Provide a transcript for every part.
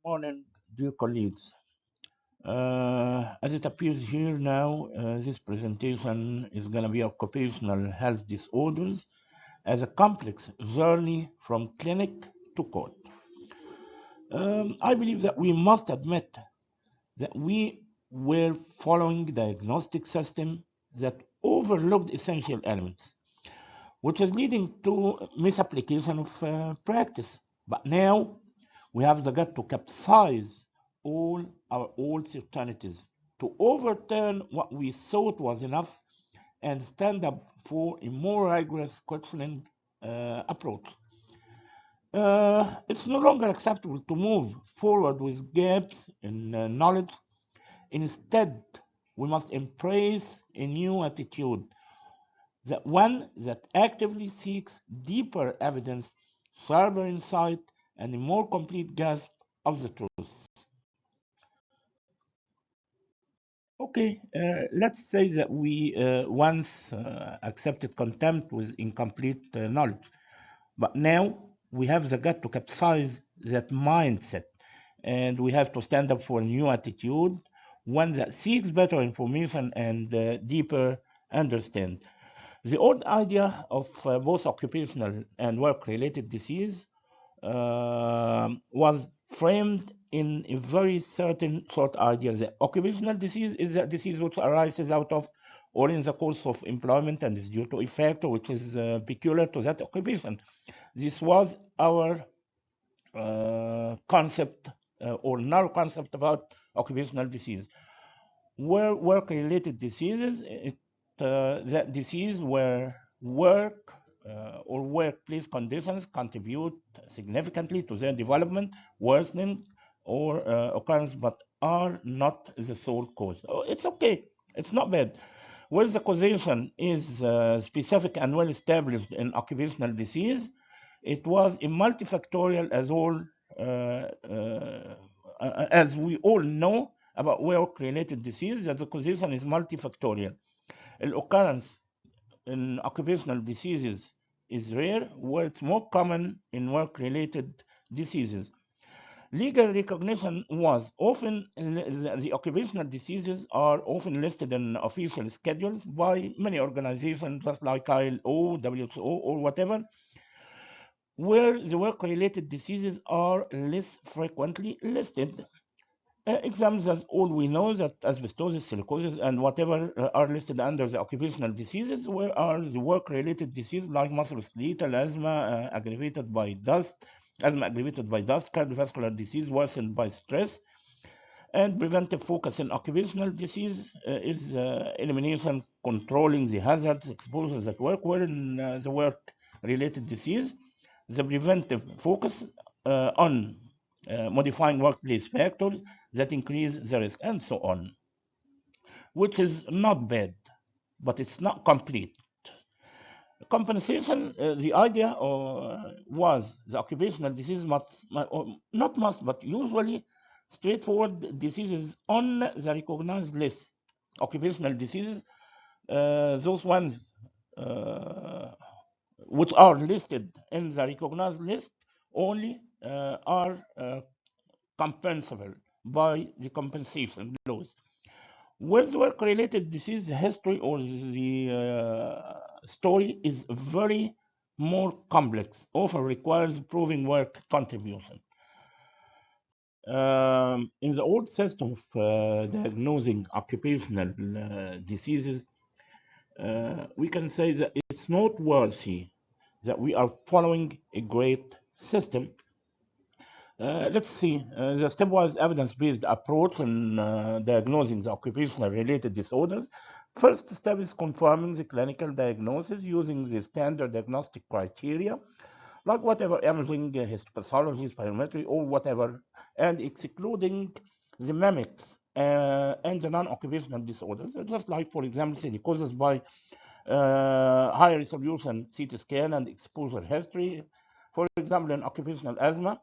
Morning, dear colleagues. As it appears here now, this presentation is going to be occupational health disorders as a complex journey from clinic to court. I believe that we must admit that we were following a diagnostic system that overlooked essential elements, which is leading to misapplication of practice. But now we have the gut to capsize all our old certainties, to overturn what we thought was enough and stand up for a more rigorous questioning approach. It's no longer acceptable to move forward with gaps in knowledge. Instead, we must embrace a new attitude, that one that actively seeks deeper evidence, sharper insight, and a more complete grasp of the truth. Okay, let's say that we once accepted contempt with incomplete knowledge, but now we have the gut to capsize that mindset, and we have to stand up for a new attitude, one that seeks better information and deeper understanding. The old idea of both occupational and work-related disease was framed in a very certain short idea that occupational disease is a disease which arises out of or in the course of employment and is due to a factor which is peculiar to that occupation. This was our concept or narrow concept about occupational disease. Where work-related diseases, that disease where work or workplace conditions contribute significantly to their development, worsening, or occurrence, but are not the sole cause. Oh, it's okay. It's not bad. Where the causation is specific and well established in occupational disease, it was a multifactorial, as we all know about work-related disease, that the causation is multifactorial. The occurrence in occupational diseases is rare, where it's more common in work-related diseases. Legal recognition was often, the occupational diseases are often listed in official schedules by many organizations, just like ILO, WHO, or whatever, where the work-related diseases are less frequently listed. Exams, as all we know, that asbestosis, silicosis, and whatever are listed under the occupational diseases, where are the work-related diseases like musculoskeletal, asthma aggravated by dust, cardiovascular disease worsened by stress, and preventive focus in occupational disease is elimination, controlling the hazards, exposures at work, where in the work-related disease, the preventive focus on modifying workplace factors that increase the risk, and so on, which is not bad, but it's not complete. Compensation, the idea was the occupational disease not must, but usually straightforward diseases on the recognized list. Occupational diseases, those ones which are listed in the recognized list only are compensable by the compensation laws. With work-related disease history or the story is very more complex, often requires proving work contribution. In the old system of diagnosing occupational diseases, we can say that it's noteworthy that we are following a great system. Let's see, the stepwise evidence-based approach in diagnosing the occupational-related disorders. First step is confirming the clinical diagnosis using the standard diagnostic criteria, like whatever imaging, histopathology, spirometry, or whatever, and excluding the mimics and the non-occupational disorders, just like, for example, silicosis by high resolution CT scan and exposure history. For example, in occupational asthma,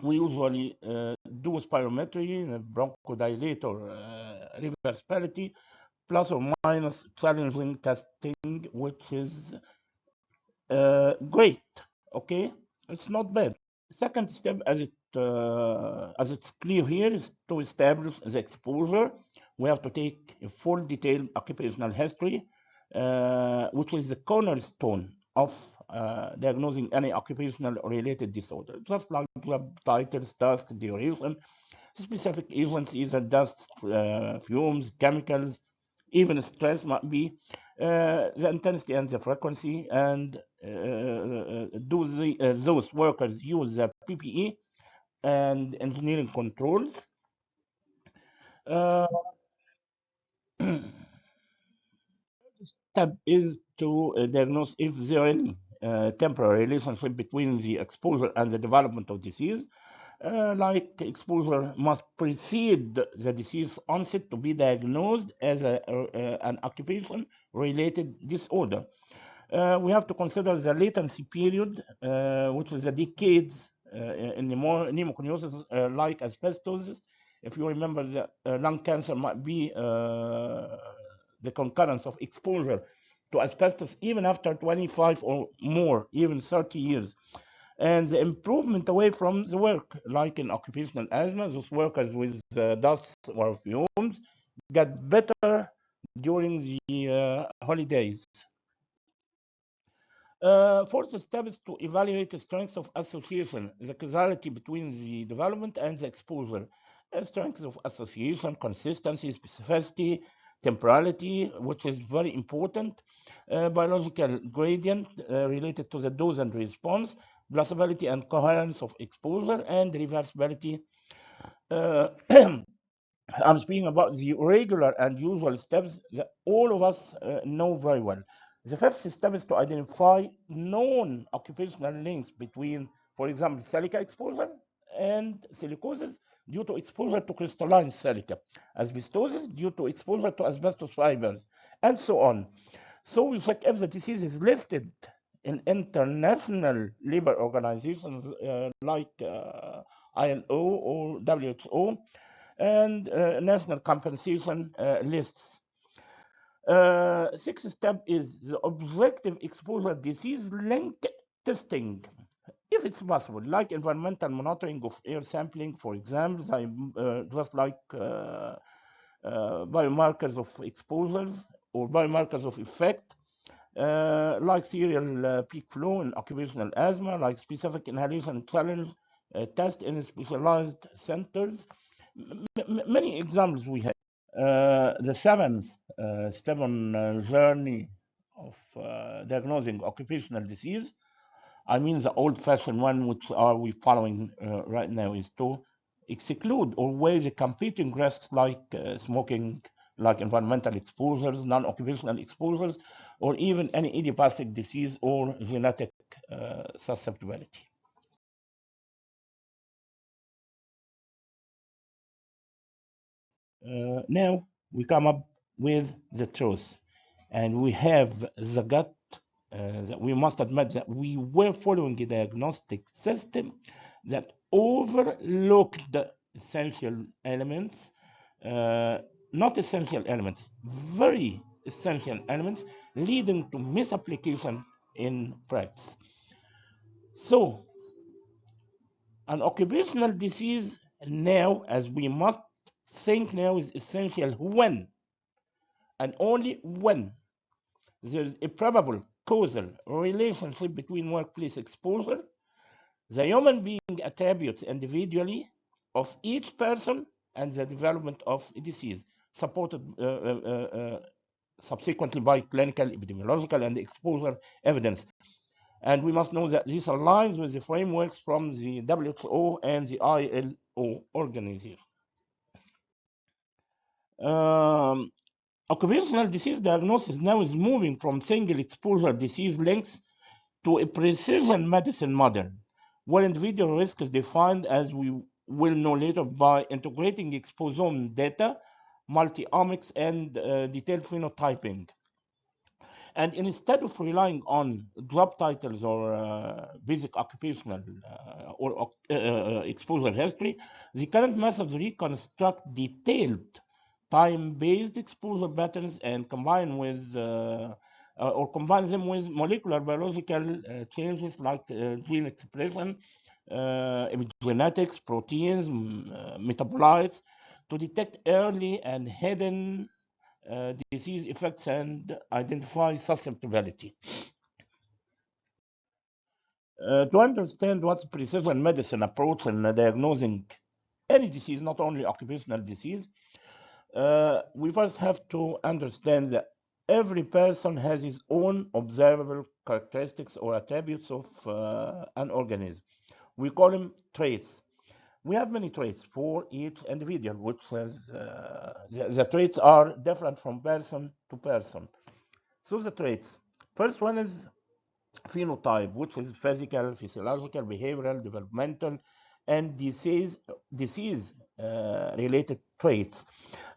we usually do spirometry, bronchodilator, reversibility, plus or minus challenging testing, which is great. Okay, it's not bad. Second step, as it as it's clear here, is to establish the exposure, we have to take a full detailed occupational history, which is the cornerstone of diagnosing any occupational related disorder, just like job titles, task duration, specific events, either dust, fumes, chemicals, even stress might be, the intensity and the frequency, and those workers use the PPE and engineering controls. Uh, Step is to diagnose if there is any temporary relationship between the exposure and the development of disease. Like exposure must precede the disease onset to be diagnosed as an occupation related disorder. We have to consider the latency period, which is the decades in pneumoconiosis, like asbestosis. If you remember, the lung cancer might be the concurrence of exposure to asbestos even after 25 or more, even 30 years. And the improvement away from the work, like in occupational asthma, those workers with dust or fumes get better during the holidays. Fourth step is to evaluate the strength of association, the causality between the development and the exposure. Strength of association, consistency, specificity, temporality, which is very important, biological gradient related to the dose and response, plausibility and coherence of exposure, and reversibility. Uh, I'm speaking about the regular and usual steps that all of us know very well. The fifth step is to identify known occupational links between, for example, silica exposure and silicosis due to exposure to crystalline silica, asbestosis due to exposure to asbestos fibers, and so on. So we check if the disease is listed in international labor organizations like ILO or WHO and national compensation lists. Sixth step is the objective exposure disease link testing, if it's possible, like environmental monitoring of air sampling, for example, just like biomarkers of exposures or biomarkers of effect, like serial peak flow in occupational asthma, like specific inhalation challenge test in specialized centers. Many examples we have. The seventh step on journey of diagnosing occupational disease, I mean the old-fashioned one, which are we following right now, is to exclude or weigh the competing risks like smoking, like environmental exposures, non-occupational exposures, or even any idiopathic disease or genetic susceptibility. Now we come up with the truth, and we have the gut that we must admit that we were following a diagnostic system that overlooked the essential elements, uh, not essential elements, very essential elements, leading to misapplication in practice. So, an occupational disease now, as we must think now, is essential when and only when there is a probable causal relationship between workplace exposure, the human being attributes individually of each person, and the development of a disease, supported subsequently by clinical, epidemiological, and exposure evidence. And we must know that this aligns with the frameworks from the WHO and the ILO organization. Um, Occupational disease diagnosis now is moving from single exposure disease links to a precision medicine model, where individual risk is defined, as we will know later, by integrating exposome data, multi-omics, and detailed phenotyping. And instead of relying on job titles or basic occupational or exposure history, the current methods reconstruct detailed time-based exposure patterns and combine them with molecular biological changes like gene expression, epigenetics, proteins, metabolites, to detect early and hidden disease effects and identify susceptibility. To understand what's precision medicine approach in diagnosing any disease, not only occupational disease, we first have to understand that every person has his own observable characteristics or attributes of an organism. We call them traits. We have many traits for each individual, which has the traits are different from person to person. So the traits. First one is phenotype, which is physical, physiological, behavioral, developmental, and disease related traits.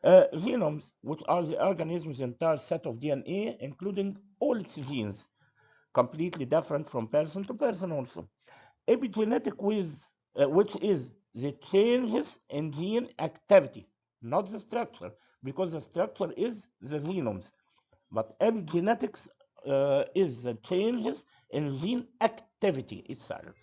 Genomes, which are the organism's entire set of DNA, including all its genes, completely different from person to person also. Epigenetic, which is the changes in gene activity, not the structure, because the structure is the genomes. But epigenetics is the changes in gene activity itself.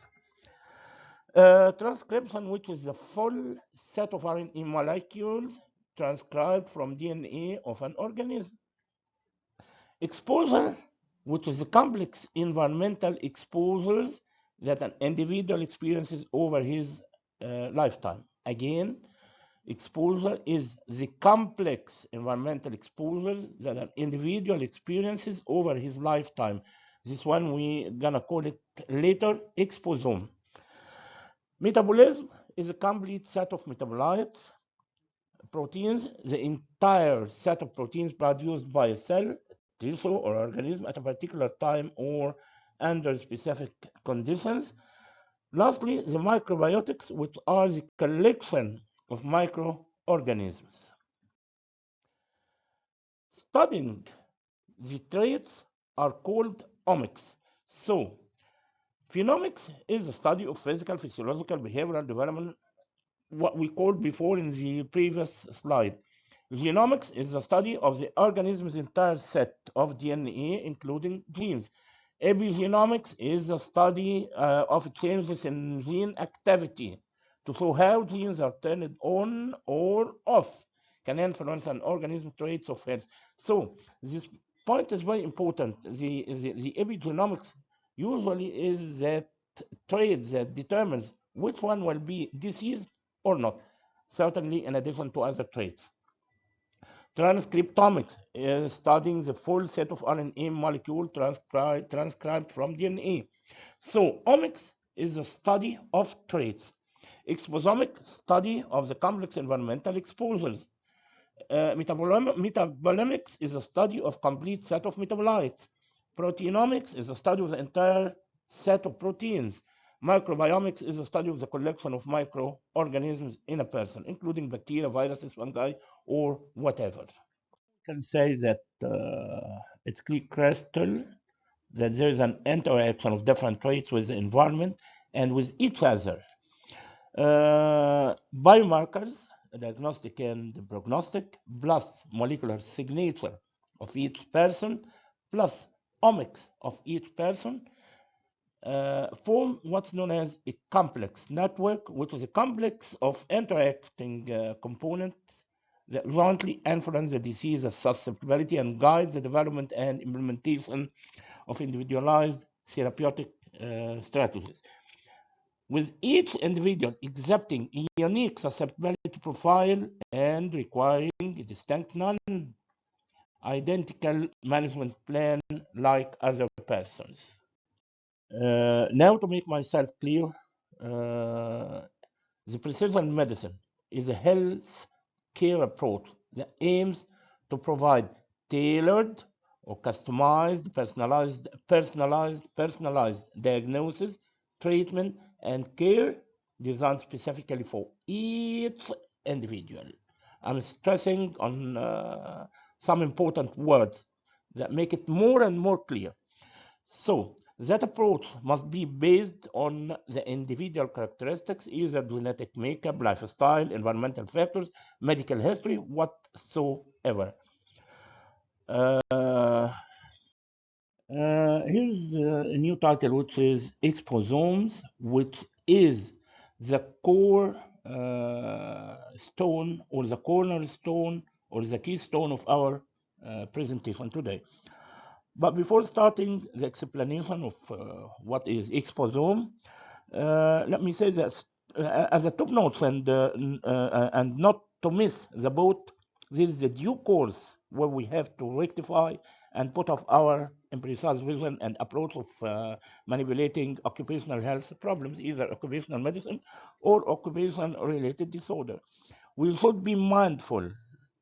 Transcription, which is the full set of RNA molecules transcribed from DNA of an organism. Exposure, which is the complex environmental exposures that an individual experiences over his lifetime. Again, exposure is the complex environmental exposure that an individual experiences over his lifetime. This one we gonna call it later exposome. Metabolism is a complete set of metabolites, proteins, the entire set of proteins produced by a cell, tissue, or organism at a particular time or under specific conditions. Lastly, the microbiotics, which are the collection of microorganisms. Studying the traits are called omics. So, phenomics is the study of physical, physiological, behavioral development, what we called before in the previous slide. Genomics is the study of the organism's entire set of DNA, including genes. Epigenomics is the study of changes in gene activity to show how genes are turned on or off, can influence an organism traits of health. So this point is very important. The epigenomics usually is that trait that determines which one will be diseased or not, certainly in addition to other traits. Transcriptomics is studying the full set of RNA molecule transcribed from DNA. So omics is the study of traits. Exposomic study of the complex environmental exposures. Metabolomics is a study of complete set of metabolites. Proteinomics is a study of the entire set of proteins. Microbiomics is a study of the collection of microorganisms in a person, including bacteria, viruses, fungi, or whatever. I can say that it's clear crystal that there is an interaction of different traits with the environment and with each other. Biomarkers, diagnostic and prognostic, plus molecular signature of each person, plus omics of each person, form what's known as a complex network, which is a complex of interacting components that jointly influence the disease susceptibility and guide the development and implementation of individualized therapeutic strategies, with each individual exhibiting a unique susceptibility profile and requiring a distinct non-identical management plan like other persons. Now, to make myself clear, the precision medicine is a health care approach that aims to provide tailored or customized, personalized diagnosis, treatment, and care designed specifically for each individual. I'm stressing on some important words that make it more and more clear. So, that approach must be based on the individual characteristics, either genetic makeup, lifestyle, environmental factors, medical history, whatsoever. Here's a new title, which is Exposomes, which is the core stone or the cornerstone or the keystone of our presentation today. But before starting the explanation of what is exposome, let me say that as a top notes and not to miss the boat, this is the due course where we have to rectify and put off our imprecise vision and approach of manipulating occupational health problems, either occupational medicine or occupation-related disorder. We should be mindful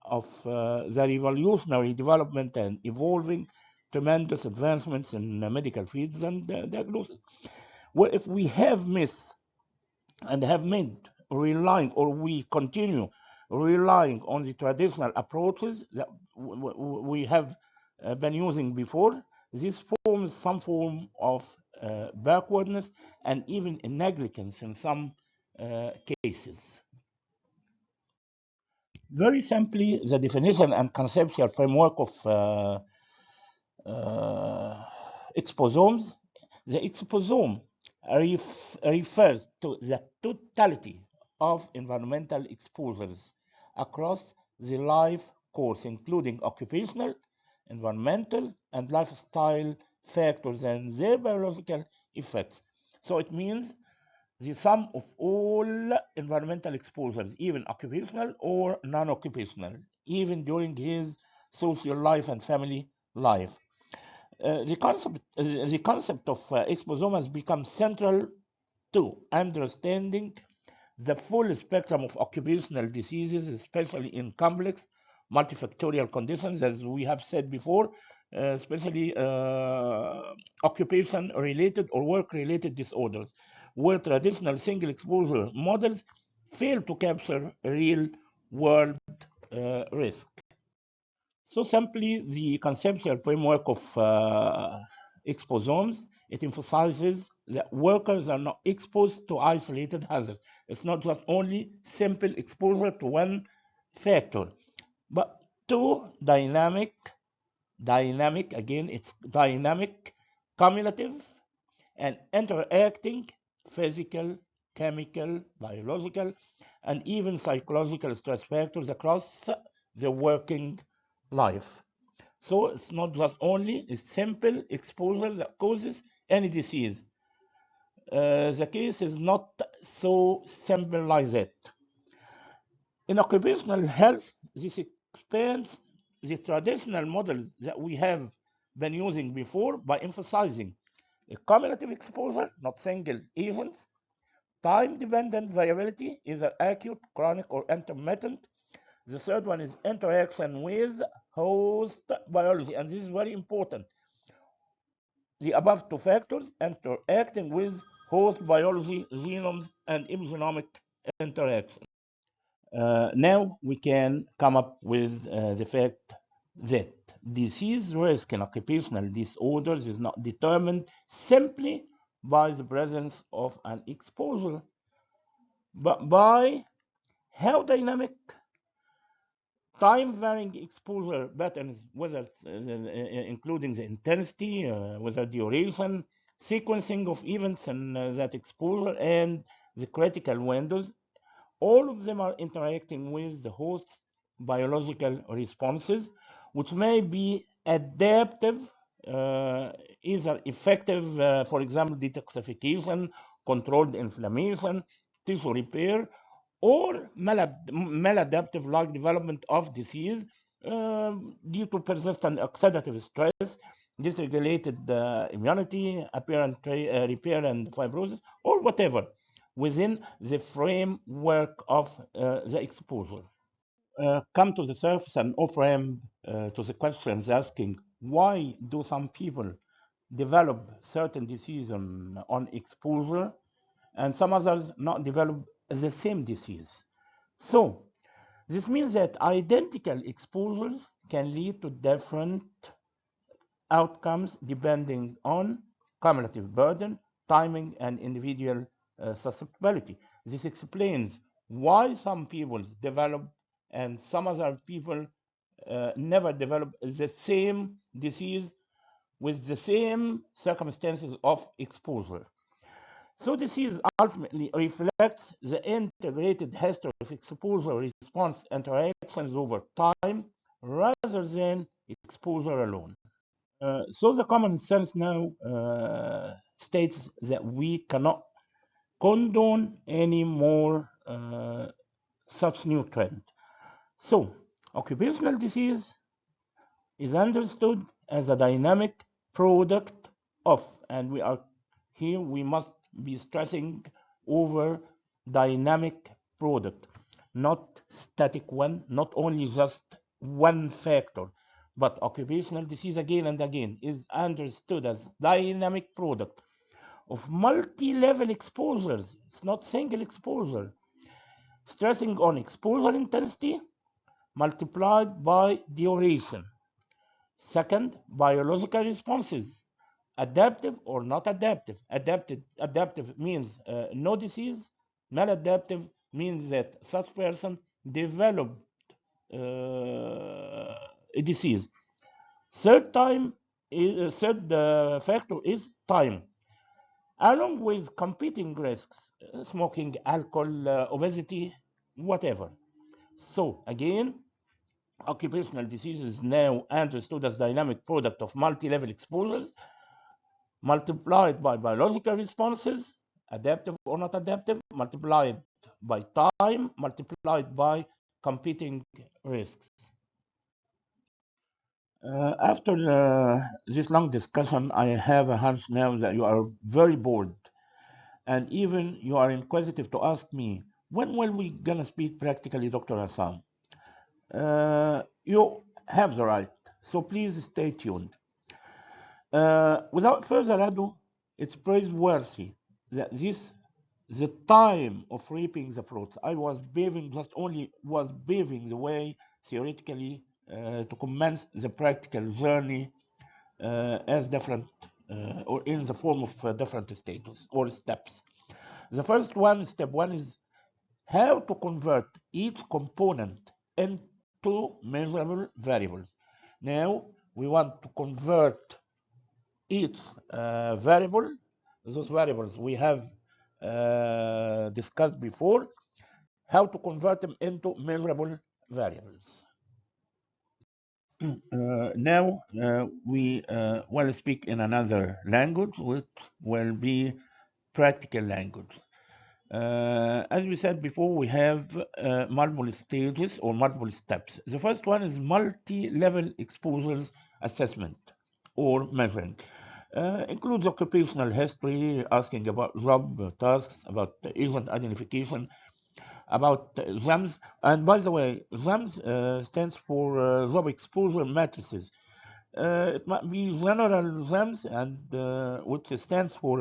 of the revolutionary development and evolving tremendous advancements in medical fields and diagnosis. Well, if we have missed and have made relying or we continue relying on the traditional approaches that we have been using before, this forms some form of backwardness and even negligence in some cases. Very simply, the definition and conceptual framework of exposomes. The exposome refers to the totality of environmental exposures across the life course, including occupational, environmental, and lifestyle factors and their biological effects. So it means the sum of all environmental exposures, even occupational or non-occupational, even during his social life and family life. The concept of exposome has become central to understanding the full spectrum of occupational diseases, especially in complex multifactorial conditions, as we have said before, especially occupation-related or work-related disorders, where traditional single exposure models fail to capture real-world risk. So simply, the conceptual framework of exposomes, it emphasizes that workers are not exposed to isolated hazards. It's not just only simple exposure to one factor, but to dynamic, again, it's dynamic, cumulative, and interacting physical, chemical, biological, and even psychological stress factors across the working life. So it's not just only a simple exposure that causes any disease. The case is not so simple like that. In occupational health, this expands the traditional models that we have been using before by emphasizing a cumulative exposure, not single events, time-dependent variability, either acute, chronic, or intermittent. The third one is interaction with host biology, and this is very important. The above two factors interacting with host biology, genomes, and epigenomic interaction. Now we can come up with the fact that disease risk in occupational disorders is not determined simply by the presence of an exposure, but by how dynamic time-varying exposure patterns, whether including the intensity, whether duration, sequencing of events in that exposure, and the critical windows, all of them are interacting with the host's biological responses, which may be adaptive, either effective, for example, detoxification, controlled inflammation, tissue repair, or maladaptive like development of disease due to persistent oxidative stress, dysregulated immunity, apparent repair and fibrosis, or whatever within the framework of the exposure. Come to the surface and off-ramp to the questions asking why do some people develop certain disease on exposure and some others not develop the same disease. So this means that identical exposures can lead to different outcomes depending on cumulative burden, timing, and individual susceptibility. This explains why some people develop and some other people never develop the same disease with the same circumstances of exposure. So disease ultimately reflects the integrated history of exposure-response interactions over time rather than exposure alone. So the common sense now states that we cannot condone any more such new trend. So occupational disease is understood as a dynamic product of, and we are here we must be stressing over dynamic product, not static one, not only just one factor, but occupational disease again and again is understood as dynamic product of multi-level exposures. It's not single exposure, stressing on exposure intensity multiplied by duration. Second, biological responses, adaptive or not adaptive. Adaptive means no disease. Maladaptive means that such person developed a disease. Third factor is time, along with competing risks, smoking, alcohol, obesity, whatever. So again, occupational disease is now understood as dynamic product of multi-level exposures multiplied by biological responses, adaptive or not adaptive, multiplied by time, multiplied by competing risks. After this long discussion, I have a hunch now that you are very bored, and even you are inquisitive to ask me, when will we gonna speak practically, Dr. Hassan? You have the right, so please stay tuned. Without further ado, it's praiseworthy that this the time of reaping the fruits. I was paving the way theoretically to commence the practical journey as different or in the form of different stages or steps. The first one, step one, is how to convert each component into measurable variables. Now we want to convert each variable, those variables we have discussed before, how to convert them into measurable variables. Now we will speak in another language, which will be practical language. As we said before, we have multiple stages or multiple steps. The first one is multi-level exposures assessment or measuring. Includes occupational history, asking about job tasks, about agent identification, about JAMS. And by the way, JAMS stands for job exposure matrices. It might be general JAMS, and which stands for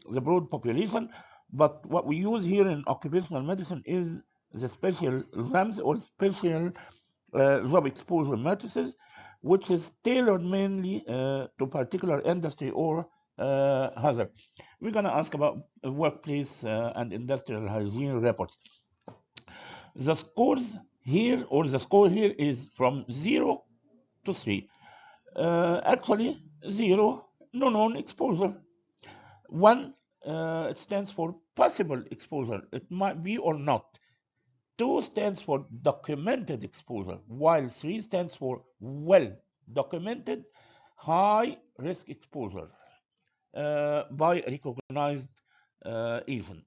the broad population. But what we use here in occupational medicine is the special JAMS or special job exposure matrices, which is tailored mainly to particular industry or hazard. We're going to ask about workplace and industrial hygiene reports. The scores here, or the score here, is from 0 to 3. Actually, 0, no known exposure. 1, it stands for possible exposure. It might be or not. 2 stands for documented exposure, while 3 stands for well documented high risk exposure by recognized agent.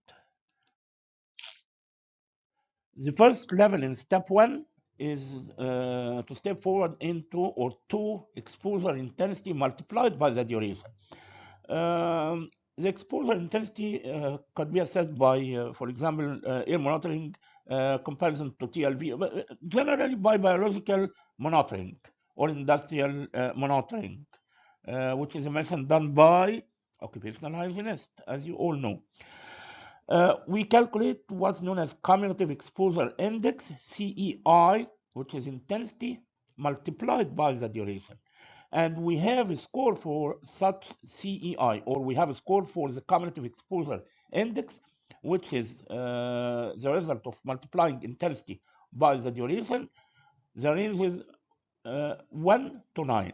The first level in step 1 is to step forward into or to exposure intensity multiplied by the duration. The exposure intensity could be assessed by, for example, air monitoring comparison to TLV, but generally by biological monitoring or industrial monitoring, which is a method done by occupational hygienists, as you all know. We calculate what's known as cumulative exposure index, CEI, which is intensity multiplied by the duration. And we have a score for such CEI, or we have a score for the cumulative exposure index, which is the result of multiplying intensity by the duration. The range is 1 to 9.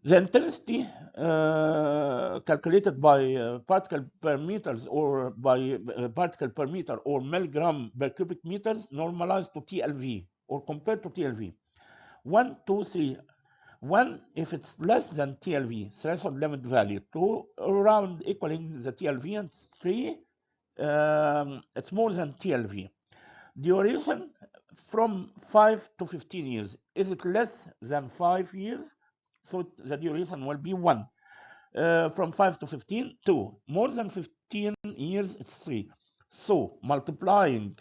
The intensity calculated by particle per meters or by particle per meter or milligram per cubic meters normalized to TLV or compared to TLV. 1, 2, 3. 1 if it's less than TLV, threshold limit value. 2 around equaling the TLV, and 3 it's more than TLV. Duration from 5 to 15 years. Is it less than 5 years? So the duration will be 1. From 5 to 15, 2. More than 15 years, it's 3. So multiplying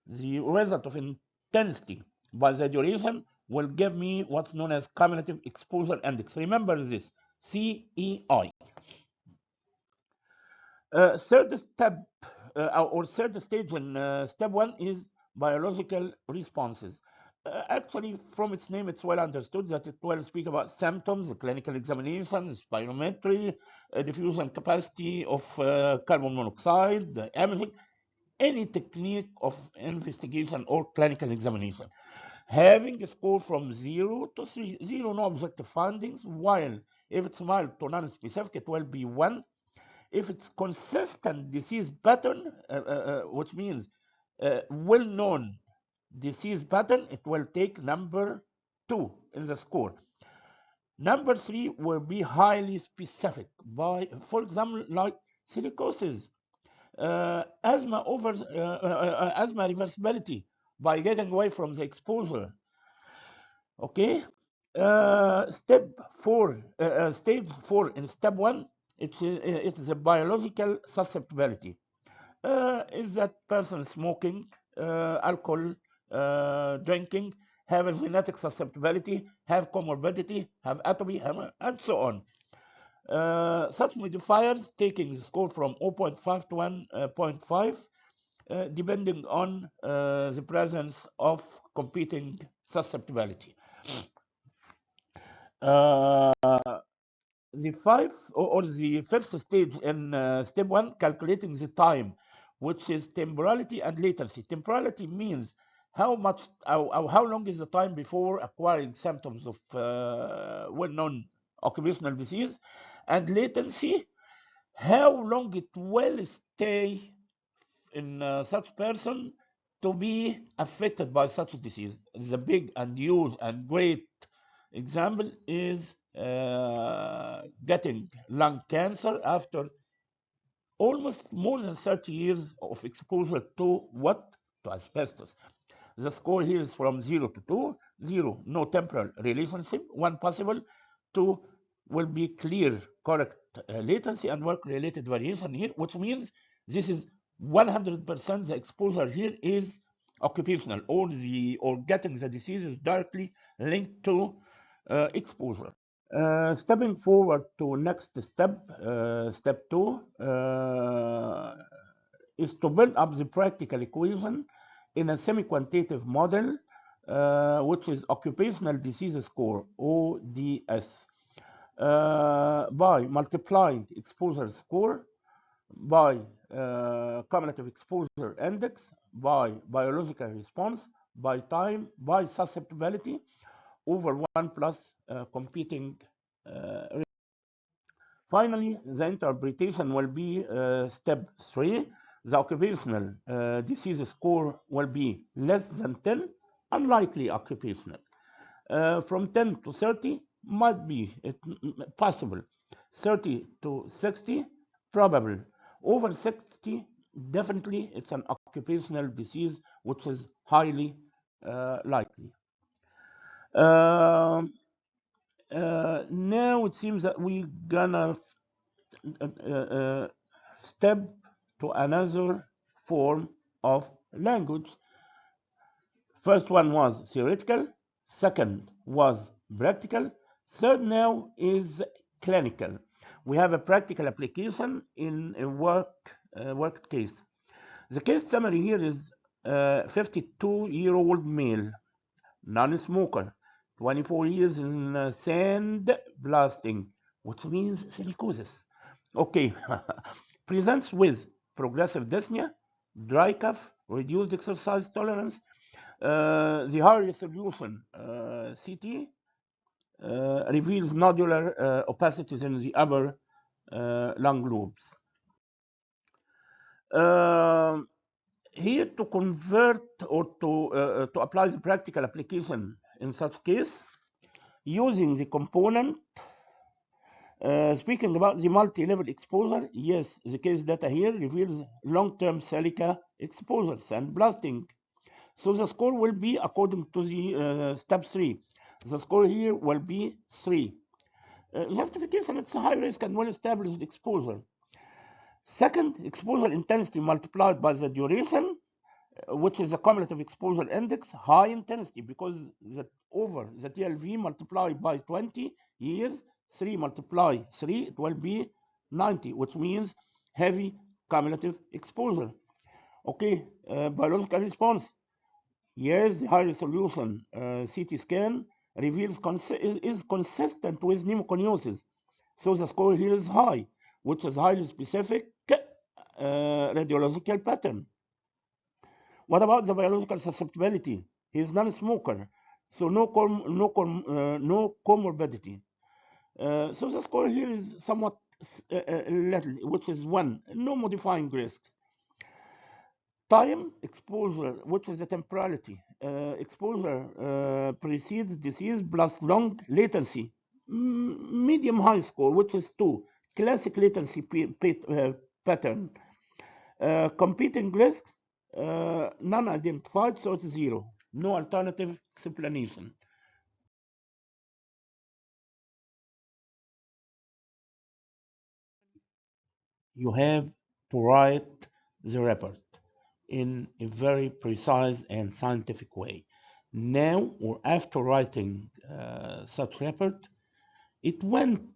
the result of intensity by the duration will give me what's known as cumulative exposure index. Remember this, CEI. Third step or third stage in step 1 is biological responses. Actually, from its name, it's well understood that it will speak about symptoms, clinical examinations, spirometry, diffusion capacity of carbon monoxide, imaging, any technique of investigation or clinical examination. Having a score from 0 to 3, 0 no objective findings, while if it's mild to non-specific, it will be 1. If it's consistent disease pattern, which means well-known disease pattern, it will take number 2 in the score. Number 3 will be highly specific by, for example, like silicosis, asthma reversibility by getting away from the exposure. Okay. Stage 4 in step 1, it's the biological susceptibility. Is that person smoking, alcohol drinking, have a genetic susceptibility, have comorbidity, have atopy, and so on. Such modifiers taking the score from 0.5 to 1.5, depending on the presence of competing susceptibility. The fifth stage in step 1, calculating the time, which is temporality and latency. Temporality means how long is the time before acquiring symptoms of well-known occupational disease, and latency, how long it will stay in such person to be affected by such a disease. The big and huge and great example is getting lung cancer after almost more than 30 years of exposure to what? To asbestos. The score here is from 0 to 2. 0, no temporal relationship. 1, possible. 2 will be clear, correct latency and work-related variation here, which means this is 100% the exposure here is occupational, or getting the disease is directly linked to exposure. Stepping forward to next step, step 2, is to build up the practical equation in a semi-quantitative model, which is Occupational Disease Score, ODS, by multiplying exposure score by cumulative exposure index, by biological response, by time, by susceptibility, over 1 plus competing. Finally, the interpretation will be step 3. The occupational disease score will be less than 10, unlikely occupational. From 10 to 30 might be possible. 30 to 60, probable. Over 60, definitely it's an occupational disease, which is highly likely. Now it seems that we're gonna step to another form of language. First one was theoretical, second was practical, third now is clinical. We have a practical application in a work case. The case summary here is 52-year-old male, non-smoker, 24 years in sand blasting, which means silicosis. Okay, presents with progressive dyspnea, dry cough, reduced exercise tolerance, the high resolution CT reveals nodular opacities in the upper lung lobes. Um Here to convert or to apply the practical application in such case, using the component, speaking about the multi-level exposure, yes, the case data here reveals long-term silica exposures and blasting. So the score will be according to the step 3. The score here will be 3. Justification, it's a high risk and well-established exposure. Second, exposure intensity multiplied by the duration, which is the cumulative exposure index, high intensity, because over the TLV multiplied by 20 years, 3 multiply 3, it will be 90, which means heavy cumulative exposure. Okay, biological response. Yes, the high resolution CT scan reveals is consistent with pneumoconiosis. So the score here is high, which is highly specific radiological pattern. What about the biological susceptibility? He is non-smoker, so no comorbidity. So the score here is somewhat little, which is 1. No modifying risks. Time exposure, which is the temporality. Exposure precedes disease plus long latency. Medium high score, which is 2. Classic latency pattern. Competing risks, none identified, so it's 0. No alternative explanation. You have to write the report in a very precise and scientific way. Now, or after writing such report, it went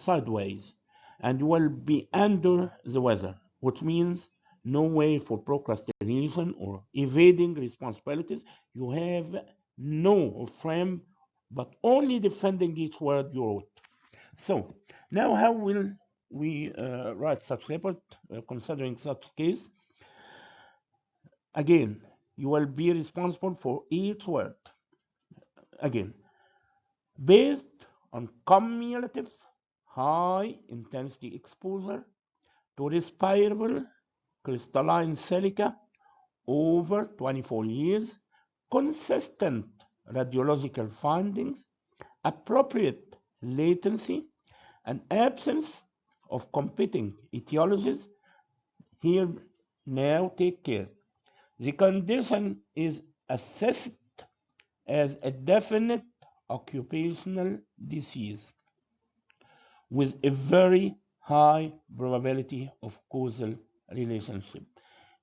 sideways and you will be under the weather, which means no way for procrastination or evading responsibilities. You have no frame, but only defending each word you wrote. So, now how will we write such report considering such case? Again, you will be responsible for each word. Again, based on cumulative high intensity exposure to respirable crystalline silica over 24 years, consistent radiological findings, appropriate latency, and absence of competing etiologies. Here, now take care. The condition is assessed as a definite occupational disease with a very high probability of causal relationship.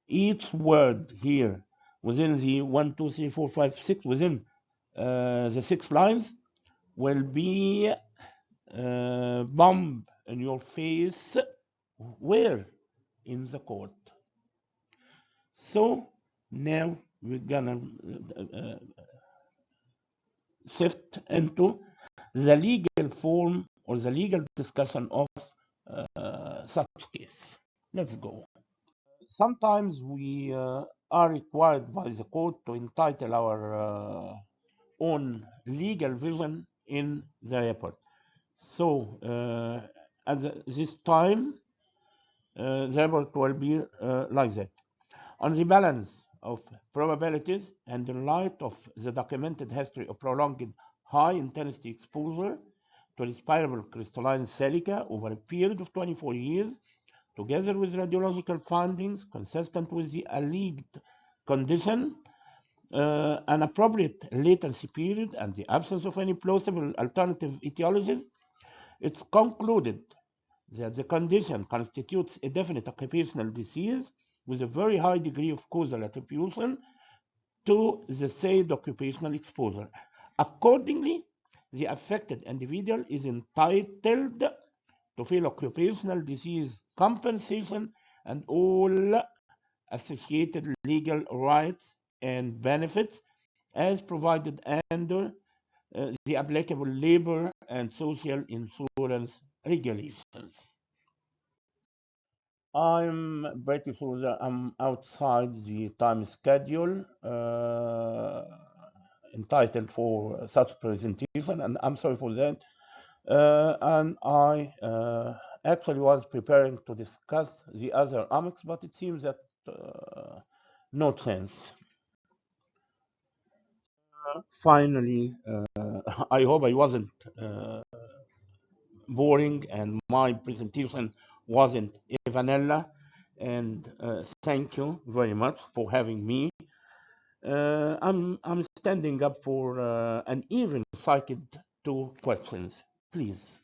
Each word here within the 1, 2, 3, 4, 5, 6, within the 6 lines will be bomb in your face. Where? In the court. So now we're gonna shift into the legal form or the legal discussion of such case. Let's go. Sometimes we are required by the court to entitle our own legal vision in the report. So at this time, the report will be like that. On the balance of probabilities and in light of the documented history of prolonged high-intensity exposure to respirable crystalline silica over a period of 24 years, together with radiological findings consistent with the alleged condition, an appropriate latency period, and the absence of any plausible alternative etiologies, it's concluded that the condition constitutes a definite occupational disease with a very high degree of causal attribution to the said occupational exposure. Accordingly, the affected individual is entitled to feel occupational disease compensation and all associated legal rights and benefits as provided under the applicable labor and social insurance regulations. I'm pretty sure that I'm outside the time schedule. entitled for such presentation, and I'm sorry for that. And I actually was preparing to discuss the other omics, but it seems that no chance. Finally, I hope I wasn't boring and my presentation wasn't a vanilla. And thank you very much for having me. I'm standing up for an even cited two questions, please.